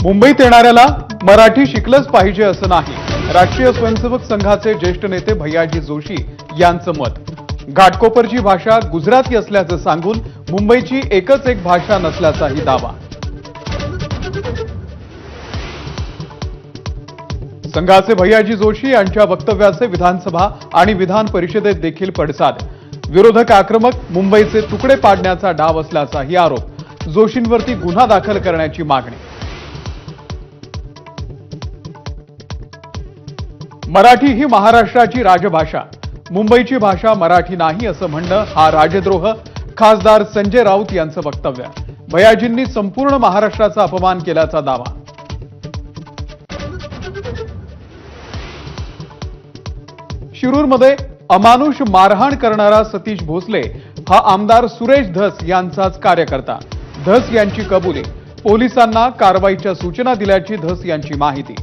मुंबईत येणाऱ्याला मराठी शिकलंच पाहिजे असं नाही, राष्ट्रीय स्वयंसेवक संघाचे ज्येष्ठ नेते भैयाजी जोशी यांचं मत। घाटकोपरची भाषा गुजराती असल्याचं सांगून मुंबईची एकच एक भाषा नसल्याचाही दावा। संघाचे भैयाजी जोशी यांच्या वक्तव्याचे विधानसभा आणि विधान परिषदेत देखील पडसाद। विरोधक आक्रमक, मुंबईचे तुकडे पाडण्याचा डाव असल्याचाही आरोप। जोशींवरती गुन्हा दाखल करण्याची मागणी। मराठी ही महाराष्ट्राची राजभाषा, मुंबईची भाषा मराठी नाही असं म्हणणं हा राजद्रोह। खासदार संजय राऊत यांचं वक्तव्य। भैयाजींनी संपूर्ण महाराष्ट्राचा अपमान केल्याचा दावा। शिरूरमध्ये अमानुष मारहाण करणारा सतीश भोसले हा आमदार सुरेश धस यांचाच कार्यकर्ता। धस यांची कबुली। पोलिसांना कारवाईच्या सूचना दिल्याची धस यांची माहिती।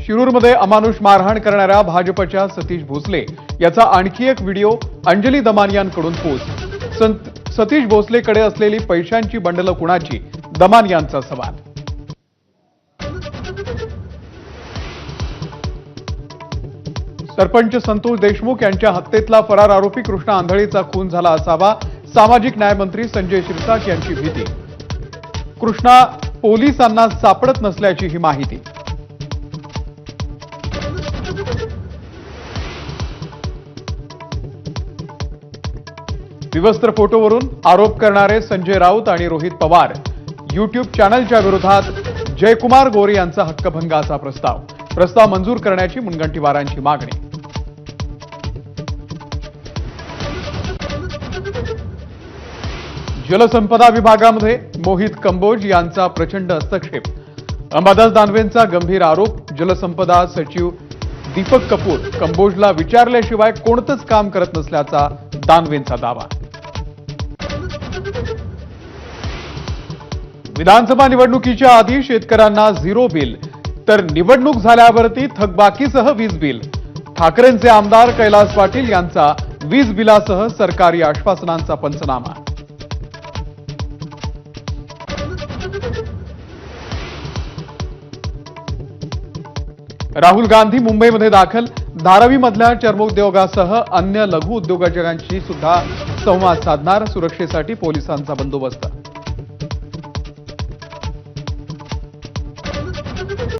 शिरूरमध्ये अमानुष मारहाण करणाऱ्या भाजपच्या सतीश भोसले याचा आणखी एक व्हिडिओ अंजली दमानियांकडून पोस्ट। सतीश भोसलेकडे असलेली पैशांची बंडलं कुणाची, दमानियांचा सवाल। सरपंच संतोष देशमुख यांच्या हत्येतला फरार आरोपी कृष्णा आंधळीचा खून झाला असावा, सामाजिक न्याय मंत्री संजय शिरसाट यांची भीती। कृष्णा पोलिसांना सापडत नसल्याची ही माहिती। विवस्त्र फोटोवरून आरोप करणारे संजय राऊत आणि रोहित पवार। यूट्यूब चॅनलच्या विरोधात जयकुमार गोरे यांचा हक्कभंगाचा प्रस्ताव मंजूर करण्याची मुनगंटीवारांची मागणी। जलसंपदा विभागामध्ये मोहित कंबोज यांचा प्रचंड हस्तक्षेप। अंबादास दानवेंचा गंभीर आरोप। जलसंपदा सचिव दीपक कपूर कंबोजला विचारल्याशिवाय कोणतंच काम करत नसल्याचा दानवेंचा दावा। विधानसभा निवडणुकीच्या आधी शेतकऱ्यांना झिरो बिल, तर निवडणूक झाल्यावरती थकबाकीसह वीज बिल। ठाकरेंचे आमदार कैलास पाटील यांचा वीज बिलासह सरकारी आश्वासनांचा पंचनामा। राहुल गांधी मुंबईमध्ये दाखल। धारावीमधल्या चर्मोद्योगासह अन्य लघु उद्योजकांशी सुद्धा संवाद साधणार। सुरक्षेसाठी पोलिसांचा बंदोबस्त।